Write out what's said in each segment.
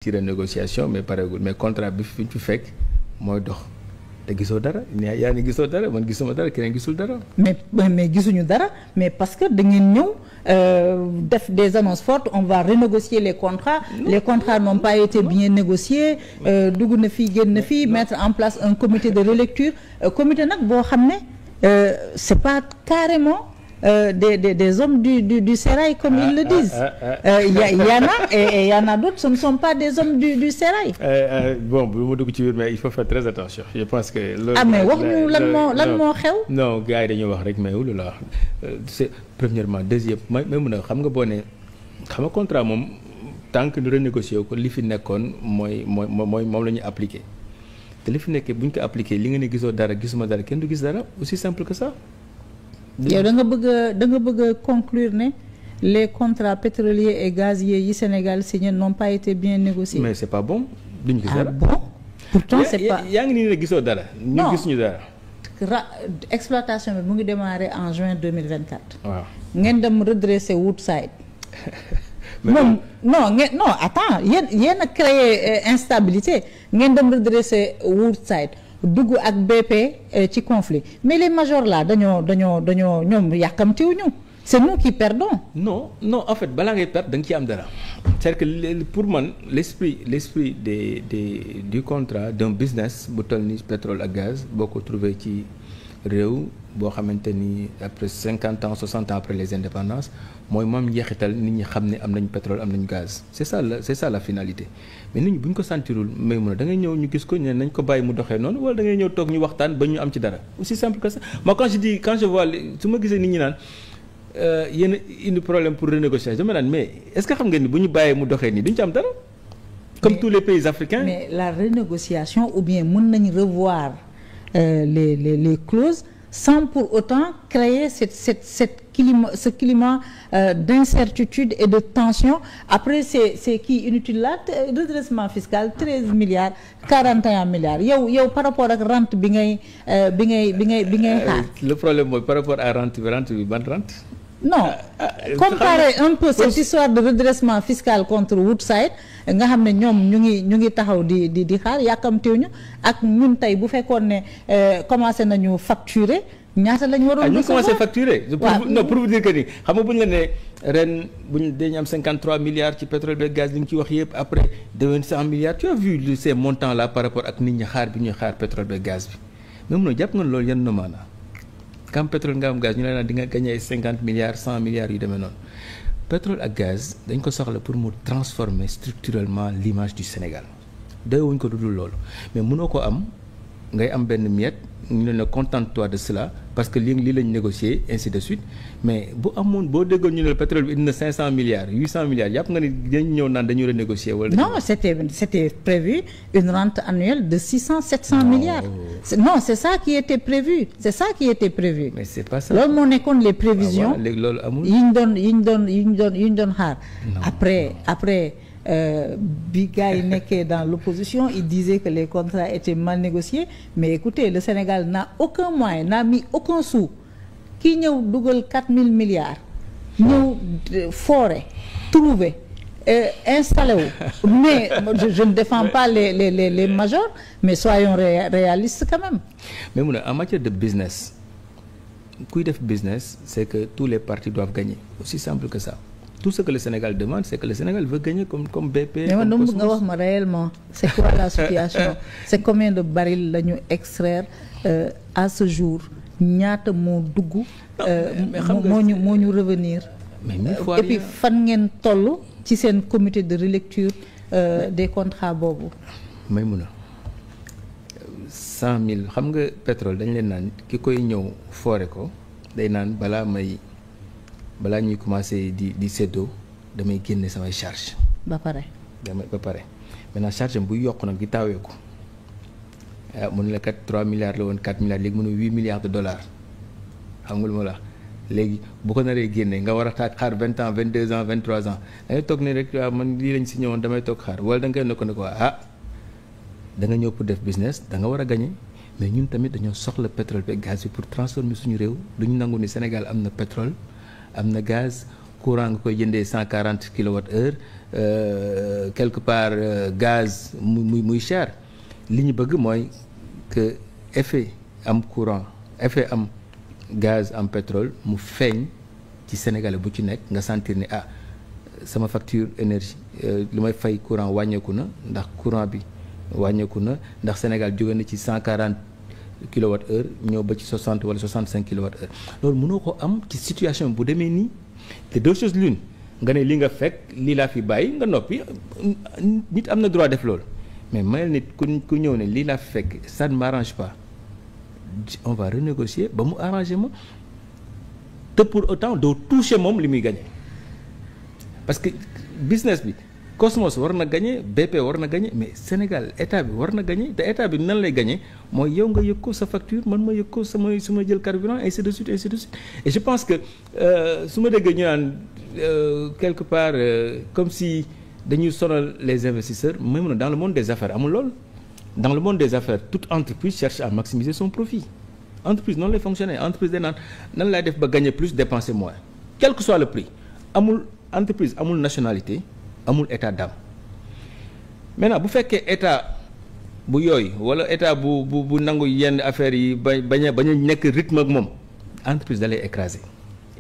ci renégociation mais pareegul mais contrat bi fi ñu fi fekk mooy dox te gisoo dara yaa ni gisoo dara man gisuma dara keneen gisul dara. mais gisuñu dara mais parce que da ngeen ñëw def des annonces fortes on va renégocier les contrats. Les contrats n'ont pas été bien négociés. dugg na fii génn na fii mettre en place un comité de relecture comité nag boo xam ne c'est pas carrément. Des hommes du sérail comme ils le disent. Il y en a d'autres, ce ne sont pas des hommes du sérail. Bon bu ma dugg ci biir mais il faut faire très attention je pense que. Mais wax ñu lan moo xew. non gars yi dañuy wax rek mais wulu la c'est premièrement deuxième may mun a xam nga boo ne xam nga contrat moom tant que ñu renégocier ko li fi nekkoon moom la ñuy appliquer te li fi nekkee bu ñu ko appliquer li nga ne gisoo dara gisuma dara kenn du gis dara aussi simple que ça. yow da nga bëgg a conclure ne les contrats pétroliers et gaziers yi Sénégal signés n'ont pas été bien négociés. Mais c'est pas bon duñ gis dara. Bon pourtant c'est pas. yaa ngi nii ne gisoo dara. ñu gisuñu dara. Exploitation bi mu ngi démarrer en juin 2024. waaw ngeen dem redresser Woodside. moom non attends yéen a créé instabilité ngeen dem redresser Woodside. dugg ak BP ci conflit mais les majors là dañoo ñoom yàkkamtiwuñu c'est nous qui perdons. non en fait balaa ngay perdre da nga ciy am dara c'est-à-dire que pour man l'esprit du contrat d'un business bu toll ni pétrole ak gaz boo ko trouvé ci réew boo xamante ni après 50 ans 60 ans après les indépendances mooy moom njeexital nit ñi xam ne am nañu pétrole am nañu gaz c'est ça la finalité mais nit ñi bu ñu ko sentirul may mun a da ngay ñëw ñu gis ko ne nañ ko bàyyi mu doxee noonu wala da ngay ñëw toog ñu waxtaan ba ñu am ci dara aussi simple que ça moi quand je vois su ma gisee nit ñi naan yéen indi problème pour renégociation dama naan mais est-ce que xam ngeen ni bu ñu bàyyee mu doxee nii duñu ci am dara comme tous les pays africains. Mais la renégociation ou bien mën nañ revoir les clauses sans pour autant créer ce climat d'incertitude et de tension après c'est qui inutile là redressement fiscal 13 milliards 41 milliards yow par rapport ak rente bi ngay xaar. Le problème mooy par rapport à rente bi ban rente. Non comparer un peu cette histoire de redressement fiscal contre Woodside nga xam ne ñoom ñu ngi taxaw di xaar yàkkamtiwuñu ak ñun tey bu fekkoon ne commencé nañu facturer ñaata lañ waroon ñu commencé facturer non pour vous dire que ni xam nga bu ñu la ne ren buñ dañu am 53 milliards ci pétrole et gaz li ñu ci wax yëpp après déwén 100 milliards tu as vu ces montants là par rapport ak nit ñi xaar bi ñuy xaar pétrole et gaz bi mais mun na jàpp nga loolu yan na maanaam nga am pétrole nga am gaz ñu ne la di nga gagné ay 50 milliards 100 milliards yu demee noonu pétrole ak gaz dañ ko soxla pour mu transformer structurellement l'image du Sénégal doyewuñ ko dudul loolu mais mënoo ko am ngay am benn miette ñu ne la contente-toi de cela parce que lii lañ négocier ainsi de suite mais bu amoon boo déggoon ñu ne la pétrole bi indi na 500 milliards 800 milliards yàpp nga ni dañ ñëw naan dañu renégocier wala. Non c'était prévu une rente annuelle de 600-700 milliards. Non c'est ça qui était prévu mais c'est pas ça loolu moo nekkoon les prévisions. léegi loolu amul yi ñu doon xaar. après bi gars yi nekkee dans l'opposition ils disaient que les contrats étaient mal négociés mais écoutez le Sénégal n'a aucun moyen n'a mis aucun sou kii ñëw dugal 4000 milliards ñëw forer trouver installé wu mais je ne défends pas les majors mais soyons réalistes quand même. mais mu ne en matière de business kuy def business c'est que tous les partis doivent gagner aussi simple que ça. Tout ce que le Sénégal demande, c'est que le Sénégal veut gagner comme BP. Mais man nga wax ma réellement c'est quoi la situation c'est combien de barils la ñu extraire à ce jour ñaata moo dugg. moo ñu revenir. Et puis fan ngeen toll ci seen comité de relecture des contrats boobu. may mun a 100 000 xam nga pétrole dañ leen naan ki koy ñëw foore ko day naan balaa ñuy commencer di séddoo damay génne samay charge ba pare maintenant charge buy yokk nag di taawee ko mu ne la kat 3 milliards la woon 4 milliards léegi mu ne 8 milliards de dollars xam nga lu ma la léegi bu ko naree génne nga war a xaar 20 ans 22 ans 23 ans da ngay toog ne rek waaw man lii lañ si ñëwoon damay toog xaar wala da nga koy ne ko da nga ñëw pour def business da nga war a gagner mais ñun tamit dañoo soxla pétrole et gaz bi pour transformer suñu réew duñu nangu ni Sénégal am na pétrole am na gaz courant nga koy jëndee 140 kilowattheure quelque part gaz muy cher li ñu bëgg mooy que effet am courant effet am gaz am pétrole mu feeñ ci Sénégalais bu ci nekk nga sentir ni sama facture énergie lu may fay courant wàññeeku na ndax courant bi wàññeeku na ndax Sénégal jóge na ci 140 kilowattheure ñëw ba ci 60 wala 65 kilowattheure loolu mënoo ko am ci situation bu demee nii te deux choses l'une nga ne li nga fekk lii laa fi bàyyi nga noppi nit am na droit def loolu mais mayel nit ku ñëw ne lii laa fi fekk ça ne m'arrange pas on va renégocier ba mu arranger ma te pour autant doo toucher moom li muy gagné parce que business bi Cosmos war na gagné BP war na gagné mais Sénégal état bi war na gagné te état bi nan lay gagné mooy yow nga yëg ko sa facture man ma yëg ko su ma jël carburant ainsi de suite et je pense que su ma déggee ñu naan quelque part comme si dañuy sonal les investisseurs même dans le monde des affaires amul lool dans le monde des affaires toute entreprise cherche à maximiser son profit entreprise noonu lay fonctionner entreprise day naan nan laay def ba gagner plus dépenser moins quel que soit le prix amul entreprise amul nationalité amul état d'âme maintenant bu fekkee état bu yooyu wala état bu nangu yenn affaires yi bañ a nekk rythme ak moom entreprise da lay écraser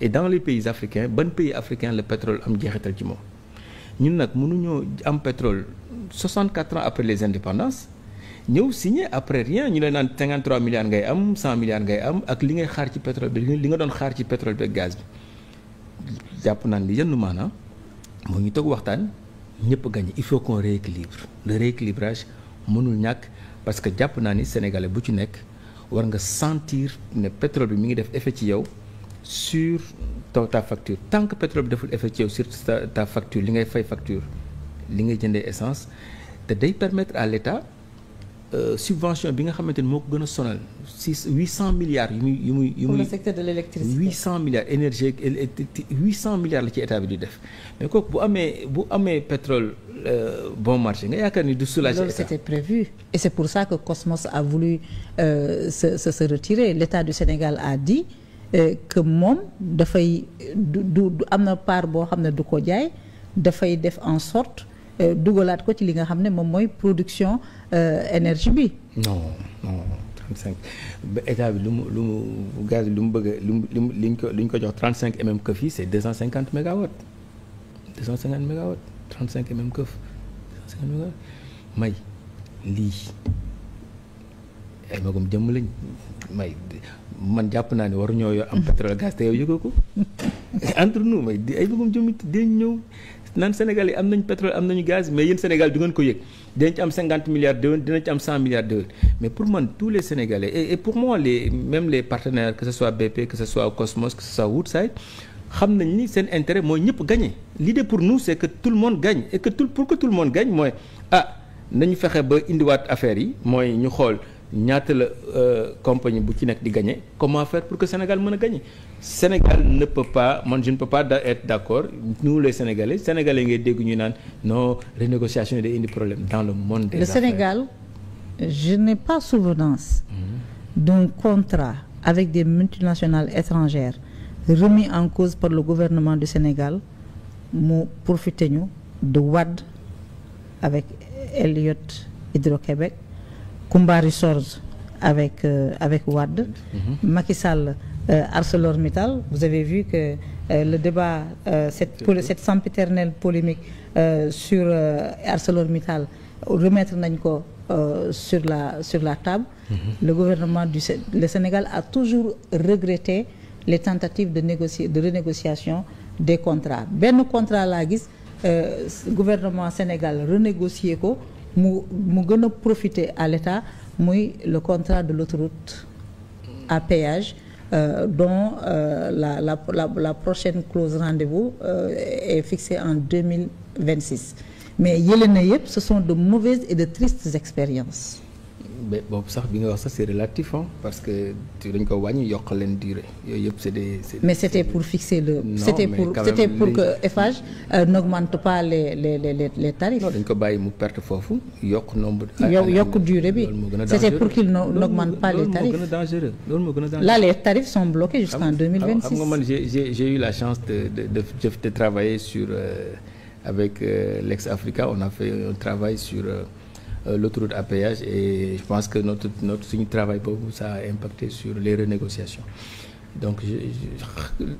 et dans les pays africains ban pays africain le pétrole am jeexital ci moom ñun nag mënuñoo am pétrole 64 ans après les indépendances ñëw signé après rien ñu leen naan 53 milliards ngay am 100 milliards ngay am ak li ngay xaar ci pétrole bi li nga doon xaar ci pétrole bi ak gaz bi jàpp naan li yenn maanaam moo ngi toog waxtaan ñëpp gagné il faut qu'on rééquilibre le rééquilibrage mënul ñàkk parce que jàpp naa ni sénégalais bu ci nekk war nga sentir ne pétrole bi mi ngi def effet ci yow sur ta facture tant que pétrole bi deful effet ci yow sur ta facture li ngay fay facture li ngay jëndee essence te day permettre à l'État subvention bi nga xamante ni moo ko gën a sonal 800 milliards yu muy pour le secteur de l'électricité 800 milliards énergie 800 milliards la ci état bi di def mais kooku bu amee pétrole bon marché nga yaakaar ni du soulager loolu c'était prévu et c'est pour ça que Cosmos a voulu se retirer l'État du Sénégal a dit que moom dafay du am na part boo xam ne du ko jaay dafay def en sorte dugalaat ko ci li nga xam ne moom mooy production énergie bi. non 35 ba état bi lu mu gaz bi lu mu bëgg li ñu ko jox 35 mm fii c'est 250 mégawatts 250 mégawatts 35 mm 250 mégawatts may lii ay magum jëmm lañ may man jàpp naa ne waruñoo yor am pétrole gaz te yow yëgoo ko entre nous may ay magum jëmm dinañ ñëw. naan Sénégal yi am nañ pétrole am nañu gaz mais yéen Sénégal du ngeen ko yëg dinañ ci am 50 milliards déwén dinañ ci am 100 milliards déwén mais pour man tous les Sénégalais et pour moi même les partenaires que ce soit BP que ce soit Cosmos que ce soit Woodside xam nañ ni seen intérêt mooy ñëpp gagner l'idée pour nous c'est que tout le monde gagne et que pour que tout le monde gagne mooy nañu fexe ba indiwaat affaire yi mooy ñu xool ñaata la compagnie bu ci nekk di gagner comment faire pour que Sénégal mën a gagner Sénégal ne peut pas je ne peux pas être d'accord nous les Sénégalais ngay dégg ñu naan non renégociation yi day indi problème dans le monde des affaires. Le Sénégal je n'ai pas souvenance d'un contrat avec des multinationales étrangères remis en cause par le gouvernement du Sénégal mu profité ñu de Wade avec Elliott Hydro-Québec Kumba Resources avec Wade, Macky Sall ArcelorMittal. Vous avez vu que le débat, cette sempiternelle polémique sur ArcelorMittal, remettre nañ ko sur la table. Le gouvernement le Sénégal a toujours regretté les tentatives de renégociation des contrats. Benn contrat laa gis gouvernement Sénégal renégocier ko. mu gën a profiter à l'État muy le contrat de l'autoroute à péage dont la prochaine clause rendez-vous est fixée en 2026 mais yële na yëpp ce sont de mauvaises et de tristes expériences. mais boobu sax bi nga wax sax c'est relatif parce que dañ ko wàññi yokk leen durée yooyu yëpp c'est des. Mais c'était pour fixer le. Non, c'était pour que Eiffage n'augmente pas les tarifs. non dañ ko bàyyi mu perte foofu yokk nombre. yokk durée bi c'était pour qu'il n'augmente pas les tarifs. loolu moo gën a dangereux. Là les tarifs sont bloqués jusqu'en 2026. xam nga man j'ai eu la chance de travailler sur avec l'ex-Africa on a fait un travail sur. L'autoroute à péage et je pense que notre suñu travail boobu ça a impacté sur les renégociations donc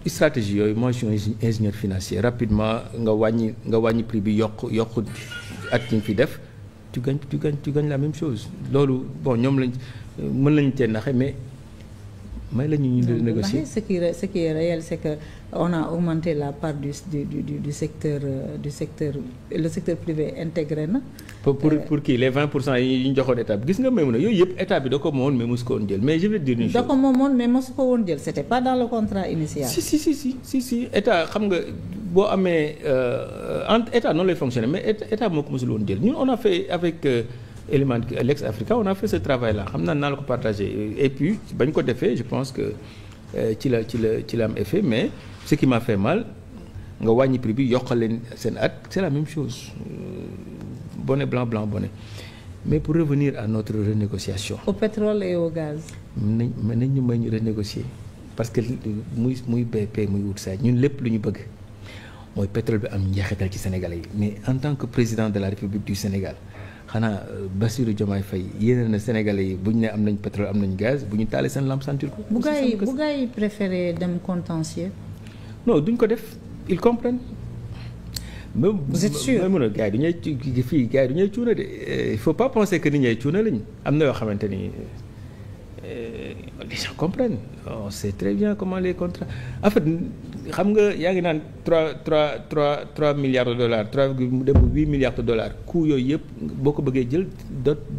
stratégie yooyu moi je suis ingénieur financier rapidement nga wàññi prix bi yokk at ñu fi def tu gagnes la même chose loolu bon ñoom lañ mën lañu tee naxe mais may la ñu négocier. Ce qui est réel c'est que on a augmenté la part du secteur le secteur privé intégré na. pour kii les 20% yi ñu joxoon état bi gis nga même na yooyu yëpp état bi da ko moomoon mais mosu ko woon jël mais je vais dire une chose. da ko moomoon mais mosu ko woon jël c'était pas dans le contrat initial. si état xam nga boo amee état noonu lay fonctionner mais état moo ko mosul woon jël ñun on a fait avec. Element l'ex-Africa on a fait ce travail là xam naa la ko partagé et puis bañ ko defee je pense que ci la am effet mais ce qui m'a fait mal nga wàññi prix bi yokkal leen seen at c'est la même chose bonnet blanc bonnet mais pour revenir à notre renégociation. Au pétrole et au gaz. nañ ñu may ñu renégocier parce que muy BP muy Woodside ñun lépp lu ñu bëgg mooy pétrole bi am njeexital ci Sénégalais yi mais en tant que président de la République du Sénégal. xanaa Bassirou Diomaye Faye yéene na Sénégalais yi bu ñu ne am nañ pétrole am nañ gaz bu ñu taalee seen lampe sentir ko. bu gaa yi préféré dem contentieux. non duñ ko def ils comprennent. vous êtes sûr mais mun a gars yi du ñuy fii gars yi du ñuy cuuna de il faut pas penser que nit ñay cuuna lañ am na yoo xamante ni les gens comprennent on sait très bien comment les contrats en fait xam nga yaa ngi naan 3 milliards de dollars 3 mu dem 8 milliards de dollars coût yooyu yëpp boo ko bëggee jël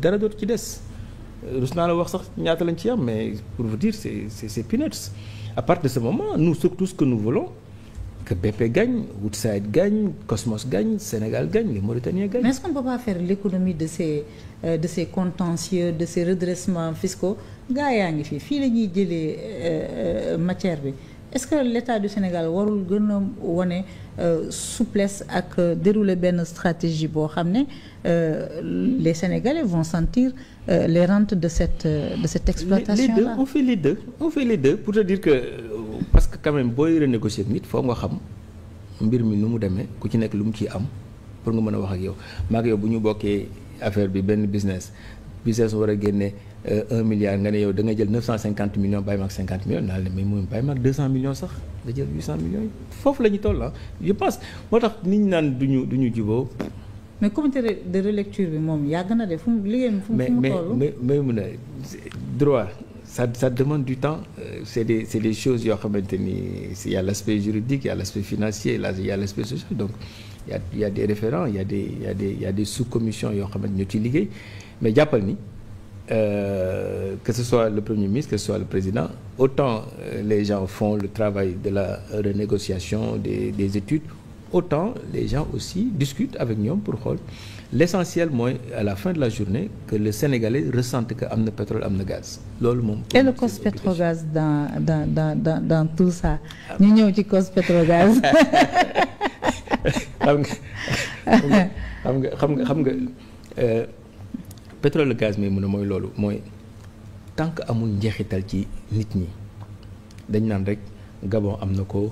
dara dootu ci des rus naa la wax sax ñaata lañ ci am mais pour vous dire c'est peanuts à partir de ce moment nous surtout ce que nous voulons que BP gagne Woodside gagne Cosmos gagne Sénégal gagne les Mauritaniens gagnent. Mais est-ce qu'on ne peut pas faire l'économie de ces contentieux de ces redressements fiscaux gaa yaa ngi fii la ñuy jëlee matière bi est-ce que l'État du Sénégal warul gën a wane souplesse ak dérouler benn stratégie boo xam ne les Sénégalais vont sentir les rentes de cette exploitation-là. On fait les deux pour te dire que parce que quand même booy renégocier ak nit foo nga xam mbir mi nu mu demee ku ci nekk lu mu ciy am pour nga mën a wax ak yow maag yow bu ñu bokkee affaire bi benn business war a génne 1 milliard nga ne yow da nga jël 950 millions bàyyi ma ak 50 millions naa la mais moom bàyyi ma ak 200 millions sax nga jël 800 millions yi foofu la ñu toll je pense moo tax nit ñi naan du ñu juboo. mais comité de relecture bi moom yàgg na de fu mu liggéey fu mu toll. mais mun a droit ça demande du temps c'est des choses yoo xamante ni il y a l'aspect juridique il y a l'aspect financier il y a l'aspect social donc il y a des référents il y a des sous-commissions yoo xamante ñoo ciy liggéey mais jàppal ni. Que ce soit le Premier ministre, que ce soit le président, autant les gens font le travail de la renégociation des études, autant les gens aussi discutent avec ñoom pour xool l'essentiel mooy à la fin de la journée que le Sénégalais ressente que am na pétrole am na gaz loolu moom. Et le COS-Pétrogaz dans tout ça ñu ñëw ci COS-Pétrogaz. xam nga. pétrole gaz mais mun a mooy loolu mooy tant que amul njeexital ci nit ñi dañ naan rek Gabon am na ko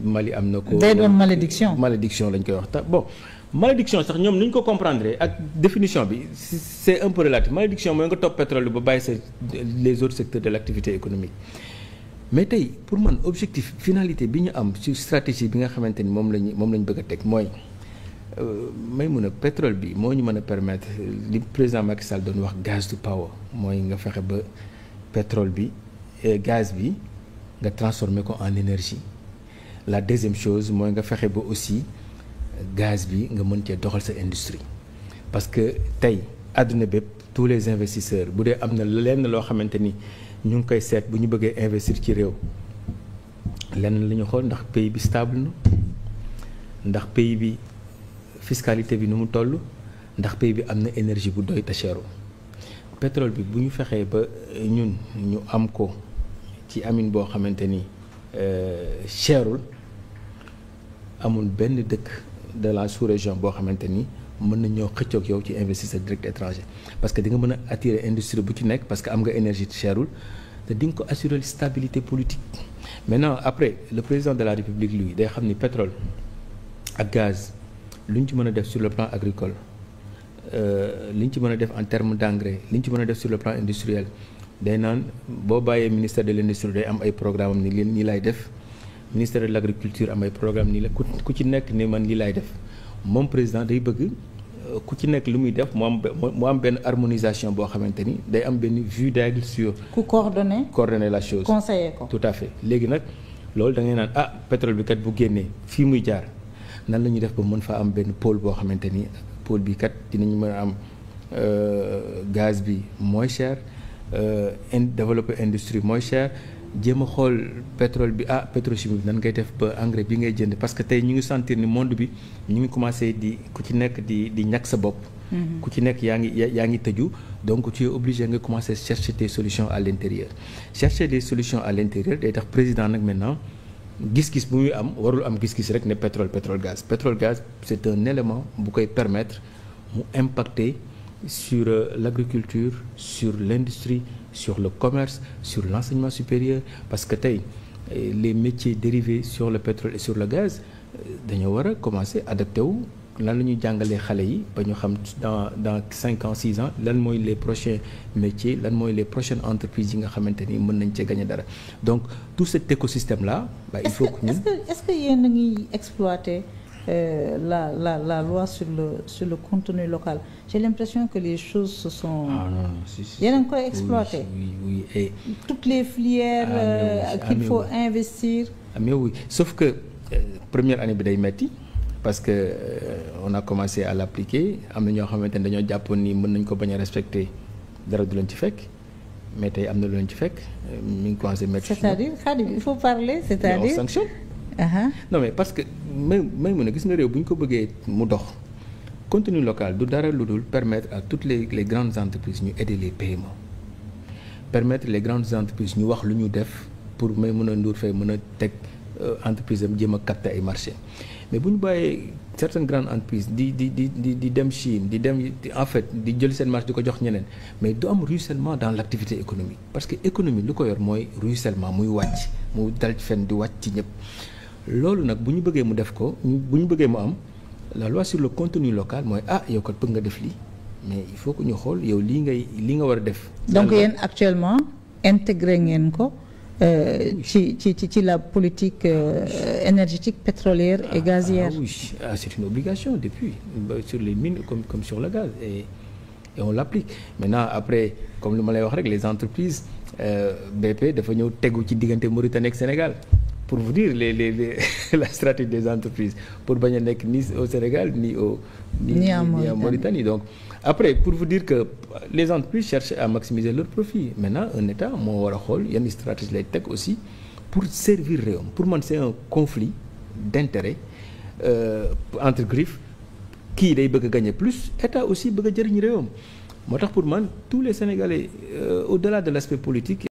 Mali am na ko. day doon malédiction lañ koy wax ta bon malédiction sax ñoom ni ñu ko comprendre ak définition bi c'est un peu relatif malédiction mooy nga topp pétrole ba bàyyi sa les autres secteurs de l'activité économique mais tey pour man objectif finalité bi ñu am ci stratégie bi nga xamante ni moom lañ bëgg a teg mooy. may mun a pétrole bi moo ñu mën a permettre li président Macky Sall doon wax gaz to power mooy nga fexe ba pétrole bi gaz bi nga transformer ko en énergie la deuxième chose mooy nga fexe ba aussi gaz bi nga mën cee doxal sa industrie parce que tey àdduna bépp tous les investisseurs bu dee am na lenn loo xamante ni ñu ngi koy seet bu ñu bëggee investir ci réew lenn la ñu xool ndax pays bi stable na ndax pays bi fiscalité bi nu mu toll ndax pays bi am na énergie bu doy te cherul pétrole bi bu ñu fexee ba ñun ñu am ko ci amin boo xamante ni cherul amul benn dëkk de la sous-région boo xamante ni mën na ñoo xëccoog yow ci investisseur direct étranger parce que di nga mën a attirer industrie bu ci nekk parce que am nga énergie cherul te di nga ko assurer stabilité politique. Maintenant après le président de la République lui day xam ni pétrole ak gaz lu ñu ci mën a def sur le plan agricole li ñu ci mën a def en termes d'engrais li ñu ci mën a def sur le plan industriel day naan boo bàyyee ministère de l'industrie day am ay programme am ni leen nii laay def ministère de l'agriculture am ay programme nii la ku ci nekk ni man lii laay def moom président day bëgg ku ci nekk lu muy def mu am benn harmonisation boo xamante ni day am benn vue d'aigle sur. ku coordonner la chose. conseiller ko tout à fait léegi nag loolu da ngay naan pétrole bi kat bu génnee fii muy jaar nan la ñuy def ba mën fa am benn pôle boo xamante ni pôle bi kat dinañu mën a am gaz bi moins cher développer industrie moins cher jéem a xool pétrole bi pétrochimie bi nan ngay def ba engrais bi ngay jënd parce que tey ñu ngi sentir ni monde bi ñu ngi commencer di ku ci nekk di ñàkk sa bopp. ku ci nekk yaa ngi tëju donc tu es obligé nga commencer chercher des solutions à l'intérieur chercher des solutions à l'intérieur day tax président nag maintenant gis-gis bu muy am warul am gis-gis rek ne pétrole gaz c'est un élément bu koy permettre mu impacter sur l'agriculture sur l'industrie sur le commerce sur l'enseignement supérieur parce que tey les métiers dérivés sur le pétrole et sur le gaz dañoo war a commencer adapté wu lan la ñuy jàngalee xale yi ba ñu xam dans 5 ans 6 ans lan mooy les prochains métiers lan mooy les prochaines entreprises yi nga xamante ni mën nañ cee gagner dara donc tout cet écosystème là il faut que est-ce que yéen a ngi exploiter la loi sur le contenu local j'ai l'impression que les choses se sont yéen a ngi koy exploiter oui et toutes les filières qu'il faut investir mais oui sauf que première année bi day metti parce que on a commencé à l'appliquer am na ñoo xamante ne dañoo jàppoon ni mën nañ ko bañ a respecter dara du leen ci fekk mais tey am na lu leen ci fekk mi ngi commencé mettre. c'est-à-dire Khadim il faut parler c'est-à-dire on sanctionne. Non mais parce que may mën a gis nga réew bu ñu ko bëggee mu dox contenu local du dara lu dul permettre à toutes les grandes entreprises ñu aider les PME permettre les grandes entreprises ñu wax lu ñu def pour may mën a nduur fay mën a teg entreprise am jéem a capter ay marché mais bu ñu bàyyee certaines grandes entreprises di dem Chine di dem en fait di jël seen marché di ko jox ñeneen mais du am ruissellement dans l'activité économique parce que économie lu ko yor mooy ruissellement muy wàcc mu dal fenn di wàcc ci ñëpp loolu nag bu ñu bëggee mu def ko bu ñu bëggee mu am la loi sur le contenu local mooy yow kat bëgg nga def lii mais il faut que ñu xool yow li nga war a def. donc yéen actuellement intégré ngeen ko. ci la politique énergétique pétrolière et gazière. Oui, c'est une obligation depuis sur les mines comme sur le gaz et on l'applique maintenant après comme lu ma lay wax rek les entreprises BP dafa ñëw tegu ci diggante Mauritanie ak Sénégal pour vous dire la stratégie des entreprises pour bañ a nekk ni au Sénégal ni en Mauritanie donc après pour vous dire que les entreprises cherchent à maximiser leur profit maintenant un État moo war a xool yenn stratégie lay teg aussi pour servir réewam pour man c'est un conflit d'intérêt entre griffes kii day bëgg a gagner plus État aussi bëgg a jëriñ réewam moo tax pour man tous les Sénégalais au-delà de l'aspect politique